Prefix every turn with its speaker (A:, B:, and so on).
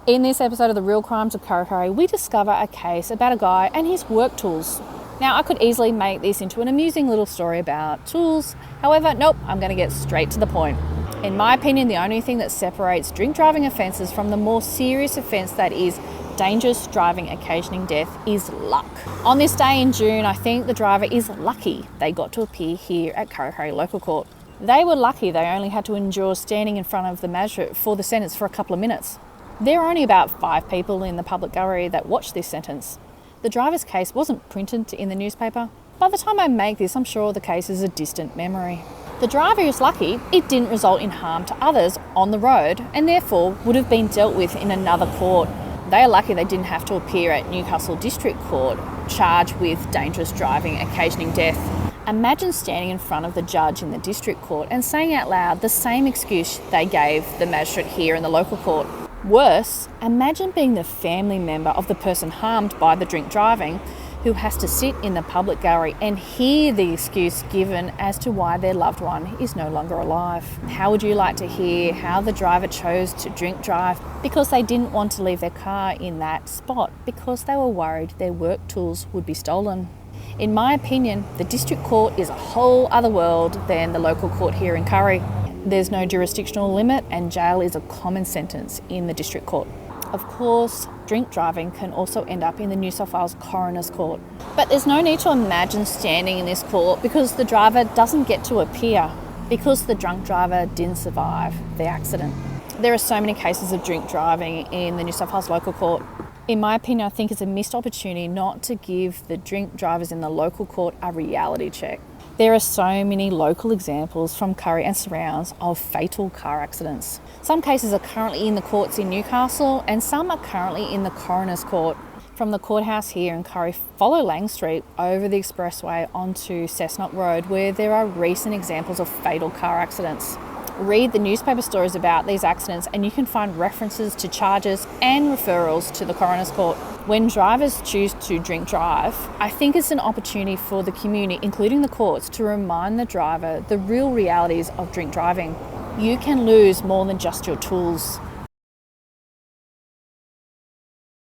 A: In this episode of The Real Crimes of Kurri Kurri, we discover a case about a guy and his work tools. Now, I could easily make this into an amusing little story about tools. However, nope, I'm going to get straight to the point. In my opinion, the only thing that separates drink driving offences from the more serious offence that is dangerous driving occasioning death is luck. On this day in June, I think the driver is lucky they got to appear here at Kurri Kurri Local Court. They were lucky they only had to endure standing in front of the magistrate for the sentence for a couple of minutes. There are only about 5 people in the public gallery that watched this sentence. The driver's case wasn't printed in the newspaper. By the time I make this, I'm sure the case is a distant memory. The driver is lucky it didn't result in harm to others on the road and therefore would have been dealt with in another court. They are lucky they didn't have to appear at Newcastle District Court charged with dangerous driving occasioning death. Imagine standing in front of the judge in the district court and saying out loud the same excuse they gave the magistrate here in the local court. Worse, imagine being the family member of the person harmed by the drink driving who has to sit in the public gallery and hear the excuse given as to why their loved one is no longer alive. How would you like to hear how the driver chose to drink drive because they didn't want to leave their car in that spot because they were worried their work tools would be stolen? In my opinion, the district court is a whole other world than the local court here in Kurri. There's no jurisdictional limit and jail is a common sentence in the district court. Of course, drink driving can also end up in the New South Wales Coroners Court. But there's no need to imagine standing in this court because the driver doesn't get to appear because the drunk driver didn't survive the accident. There are so many cases of drink driving in the New South Wales local court. In my opinion, I think it's a missed opportunity not to give the drink drivers in the local court a reality check. There are so many local examples from Kurri and surrounds of fatal car accidents. Some cases are currently in the courts in Newcastle and some are currently in the Coroners Court. From the courthouse here in Kurri, follow Lang Street over the expressway onto Cessnock Road where there are recent examples of fatal car accidents. Read the newspaper stories about these accidents and you can find references to charges and referrals to the Coroners Court. When drivers choose to drink drive, I think it's an opportunity for the community, including the courts, to remind the driver the real realities of drink driving. You can lose more than just your tools.